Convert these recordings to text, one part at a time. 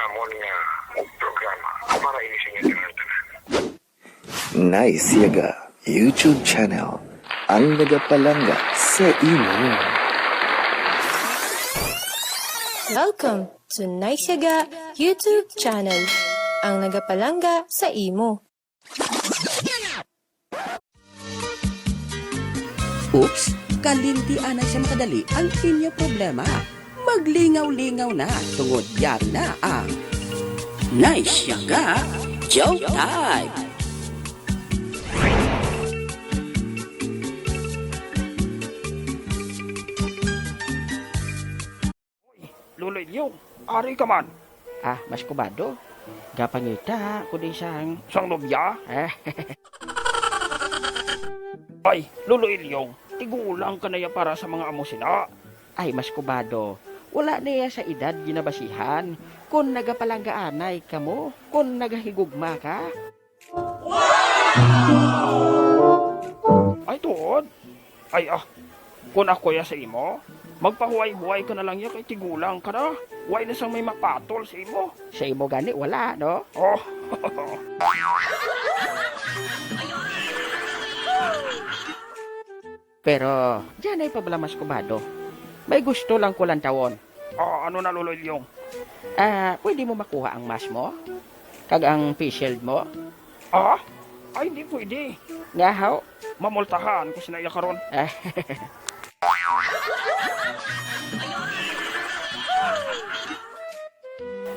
namon nga programa para inisin niya tanan. Nice Yaga YouTube channel ang nagapalanga sa imo. Welcome to NYGC YouTube channel, ang nagapalanga sa imo. Oops, kalintian na siya makadali ang inyo problema. Maglingaw-lingaw na tungod yari na ang NYGC Joke Time! Luloy niyo, ari ka man. Mas kubado. Gapangita ko di sang... Sang nobya? Ay, Luloy Lyong, tigulang ka na ya para sa mga amo sina. Ay, mas kubado. Wala niya sa edad ginabasihan. Kung nagapalanggaanay ka mo, kung nagahigugma ka. Ay, tuod. Ay, kung ako ya sa imo, magpahuway-huway ka na lang ya kay tigulang ka na. Huway na sang may mapatol sa imo. Sa imo gani, wala, no? Oh. Pero, dyan ay pabala mas kubado. May gusto lang ko lang tawon. Ano na, Luloy Lyong? Pwede mo makuha ang mask mo? Kag ang face shield mo? Ay, hindi pwede. Nga, how? Mamultahan kasi naiya karon.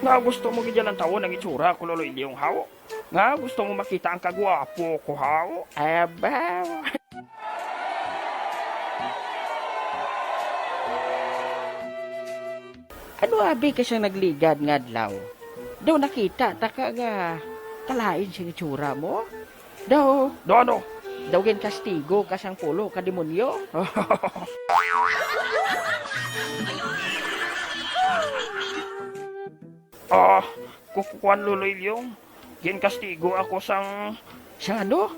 Nga gusto mo gidyan ang tawon ang itsura ko, Luloy Lyong, how? Nga gusto mo makita ang kagwapo ko, how? Abaw. Ano abi ka siyang nagligad nga adlaw? Daw nakita, taka nga kalain siyang itsura mo? Daw ano? gin kastigo ka siyang pulo ka demonyo? Kukukuan, Luloy Lyong. Gin kastigo ako sang... Sa ano?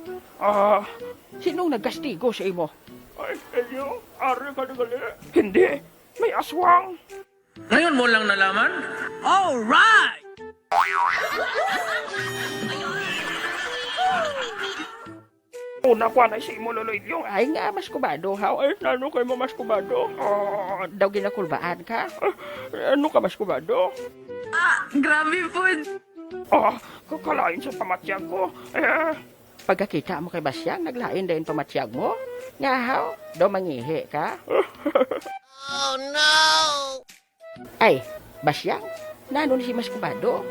Sinong nagkastigo sa imo? Ay, Lyong, ari ka na gali. Hindi, may aswang. Ngayon mo lang nalaman? Alright! Una ko anay sa imo, Luloy Lyong. Ay nga, mas kubado, how? Ay, ano kayo mo mas kubado? Daw ginakulbaan ka? Ano ka mas kubado? Grabe po. Kakalain sa pamatyag ko. Pagkakita mo kay Basyang, naglain din pamatyag mo? Nga, how? Daw mangihi ka? Oh no! Ay, Basyang, nano ni si mas kubado?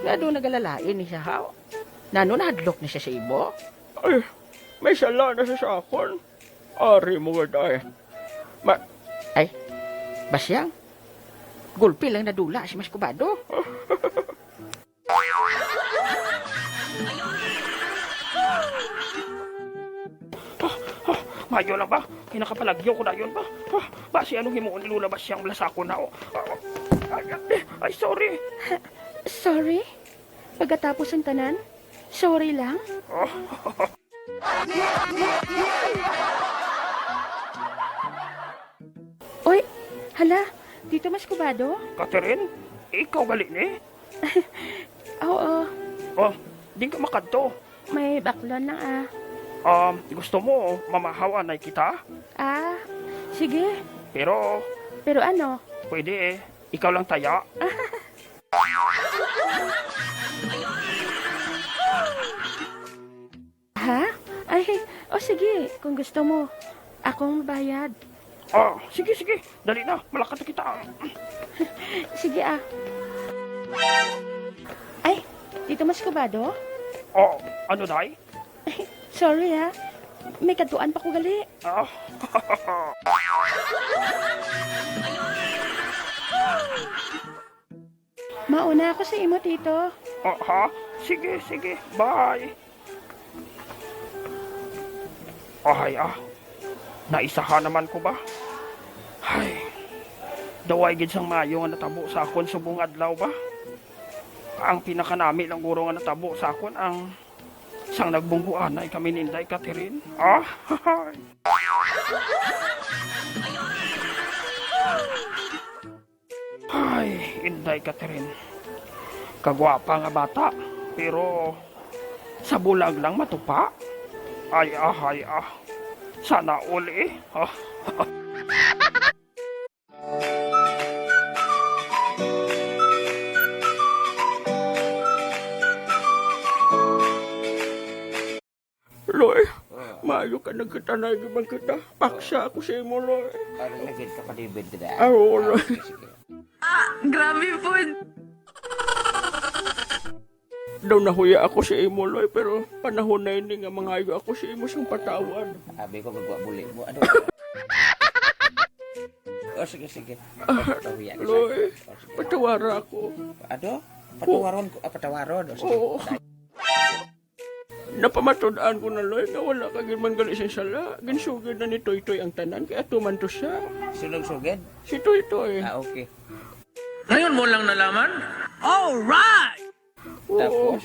Nga doon nagalalain ni siya, how? Nano nahadlok na siya sa imo? Ay, may sala na sa sakon. Ari mo gaday. Ay, Basyang, gulpi lang nadula si mas kubado. Mayo lang ba? Kinakapalagyo ko na yun ba? Basi anong himuon nilulabas siyang lasako na o? Ay, sorry. Sorry? Pagkatapos ang tanan? Sorry lang? Oy, hala, dito mas kubado? Catherine, ikaw gali ni? Oo, Di ka makadto. may baklon na Gusto mo mamahawan na kita? Sige. Pero, Pero ano? pwede ikaw lang taya. Ha? Ay, sige, kung gusto mo. Akong bayad. Sige. Dali na, malakat na kita. Sige Ay, dito mas kubado? Ano day? Sorry may katuan pa ko gali. Mauna ako sa imo, tito. Sige, bye. Ay, naisaha naman ko ba? Ay, daway gid sang mayo nga natabo sa akon subong adlaw ba? Ang pinakanami lang guro nga natabo sa akon ang sang nagbungguan ay kami ninday Catherine. Ay, Inday Catherine. Kagwapa nga bata, pero sa bulag lang matupa. Ay ah. Sana uli. Ah. Loy, maayo ka nagkatanay gibang kita. Paksa ako sa imo, Loy. Parang naging kapadibid ka dahil. Oo, Loy. Grabe po. Daw nahuya ako sa imo, Loy, pero panahon na ini nga mangayo ako sa imo siyang patawad. Sabi ko gagwa buli mo. Ano? Sige. Patawiya ka sa Loy, akin. Sige. patawara ako. Ano? Patawaron ko. Patawaron. Sige. Oo. Napamatudaan ko na, Loy, na wala ka man gali sa sala. Ginsugid na ni Toy-Toy ang tanan, kaya tumanto siya. Sunog-sugid? Si Toy-Toy. Okay. Ngayon mo lang nalaman? Alright! Oo. Tapos?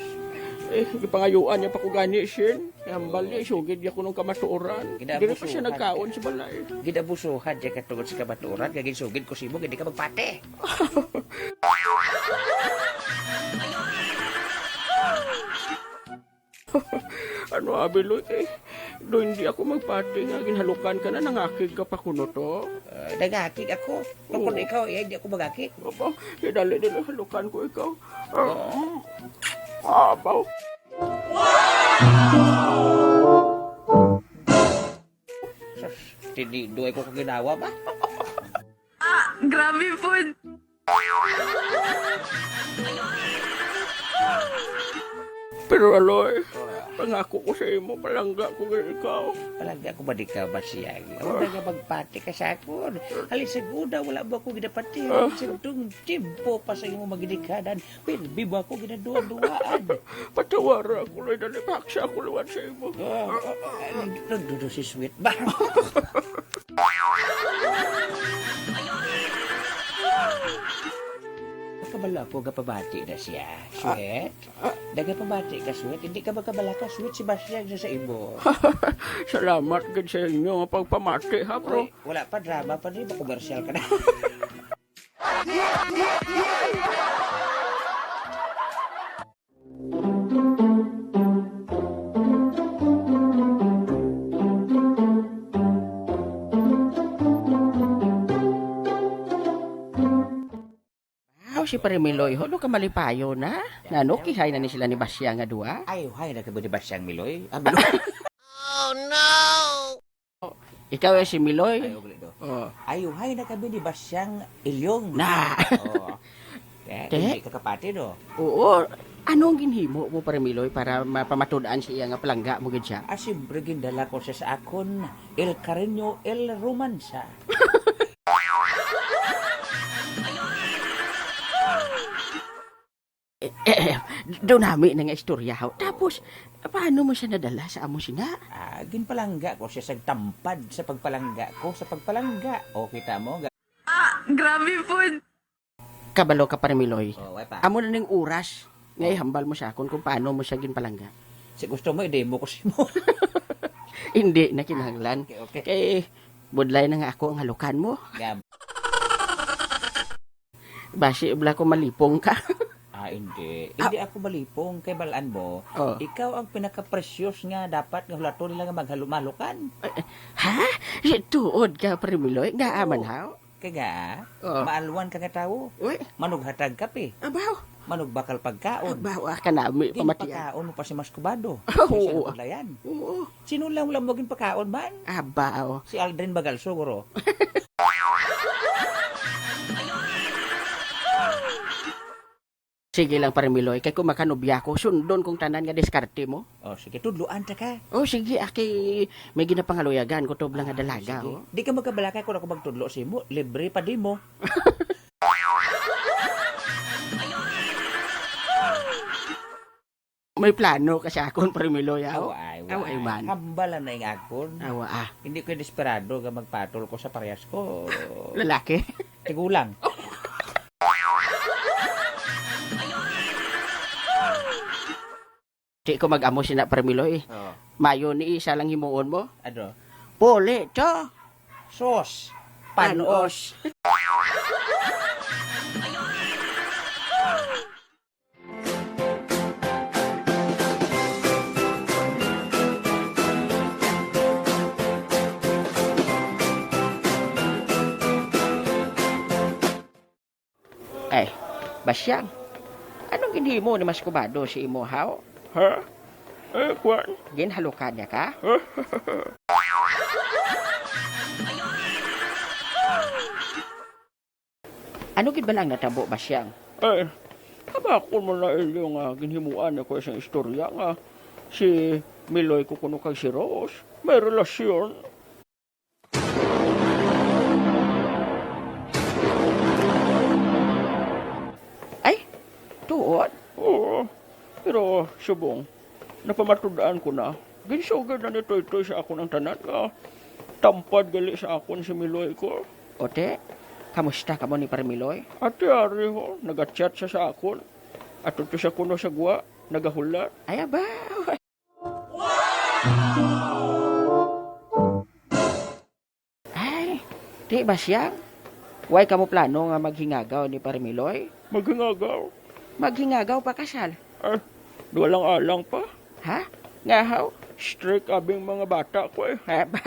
Gipangayuan niya pa ko gani, Shin. Hambal niya, isugid niya ko ng kamatuoran. Hindi pa siya nagkaon sa balay. Gidabusuhan dyan katungod sa kabaturan. Gaging sugid ko simo, hindi ka magpate. Ano, Abeloy, do hindi ako magpati nga, ginhalukan ka na, nangakig ka pa kuno to. Nagakig ako. Kung ikaw, hindi ako magakig. Aba, dali, halukan ko ikaw. Abaw. Tiniduay ko ginawa ba? Grabe po. Pero Aloy, pangako ko sa imo, palangga ko nga ikaw. Palagi ako ba di ka ba siya? Ako na nga magpati ka sa akin. Halis seguda, wala ba ako ginapati? Sintong timpo pa sa imo magidikadan. Pero bibo ako ginaduwa-duwaan. Patawara ako, Loy, dali paksa ako luwan sa imo. Nagdudo si Sweet ba? Kabala ko gapabati na siya, Sweet. Daga pabati ka, Sweet. Hindi ka magkabala ka, Sweet. Si Bastian sa imo. Salamat gid sa inyo nga pagpamati, ha, bro? Uy, wala pa drama pa rin. Komersyal ka na. Si Parimiloy, ho, ka malipayo na. Nano, kihay na ni sila ni Basya nga dua. Ay, hay, nagkabo ni Basyang Miloy. Oh, no! Ikaw ay si Miloy? Ay, hay, nagkabo ni Basyang Ilyong. Na! Hindi ka kapatid, o? Oo. Anong ginhimo mo, Parimiloy, para mapamatudaan siya nga palangga mo gid siya? Siyempre, gindala ko siya sa akon, El Cariño, El Romansa. Doon namin na nga istorya ho. Tapos, paano mo siya nadala sa amo sina? Ginpalangga ko siya sa tampad sa pagpalangga ko. Sa pagpalangga. O, kita mo? Grabe po. Kabalo ka pa rin, Miloy. Amo na ng oras. Ngay, hambal mo siya kung paano mo siya ginpalangga. Si gusto mo, i-demo ko si mo. Hindi, na kinahanglan. Okay. Kaya, budlay na nga ako ang halukan mo. Basi, ubla ko malipong ka. Hindi. Hindi ako malipong. Kay balaan mo, ikaw ang pinaka-precious nga dapat nga hulato nila nga maghalumalukan. Ha? Tuod ka, Parimiloy? Nga aman ha? Kaya maalwan ka nga tao. Manughatag kape. Abaw. Manugbakal pagkaon. Abaw, ka nami. Pamatian. Pagkaon mo pa si Mascobado. Oo. Oo. Sino lang mo pagkaon man? Abaw. Si Aldrin Bagal siguro. Sige lang, Parimiloy. Kaya kung makanubya ko, sundon kong tanan nga diskarte mo. Sige. Tudluan ta ka. Sige. Aki, may ginapangaluyagan ko tublang nga dalaga. Di ka magkabalakay kung ako magtudlo si mo. Libre pa di mo. May plano ka sa akon, Parimiloy. Away man. Kambalan na yung akon. Hindi ko desperado nga magpatol ko sa parehas ko. Lalaki? Tigulang. Di ko mag-amo sina Parimiloy. Mayo ni isa lang himuon mo. Ano? Pole, cho. Sos. Panos. Ay, Basyang, anong ginhimo ni Mas Kubado si imo haw? Ha? Kwan? Ginhalukan niya ka? Ano gid ba lang natabo, Basyang? Kabakon mo na ilyo nga ginhimuan ako isang istorya nga si Miloy ko kuno kay si Rose. May relasyon. Ay, tuod? Oo. Pero subong, napamatudaan ko na. Ginsugad na nito ito sa akon ang tanan nga. Tampad gali sa akon si Miloy ko. Ote, kamusta ka mo ni Parmiloy? Ate ari ho, nag-chat siya sa akon. At ito siya kuno sa gwa, nagahulat. Ay, aba. Ay, di Basyang? Way ka mo plano nga maghingagaw ni Parmiloy? Maghingagaw. Maghingagaw pa kasal? Walang alang pa. Ha? Nga haw? Strict abing mga bata ko eh. Aba.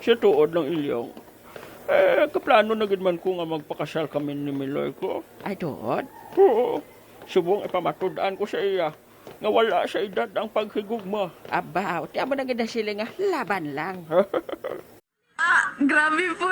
Siya tuod ng ilyong. Kaplano na gid man ko nga magpakasal kami ni Miloy ko. Ay, tuod? Oo. Subong ipamatudaan ko sa iya nga wala sa edad ang paghigugma. Aba, tiyan mo na ganda sila nga laban lang. Grabe po.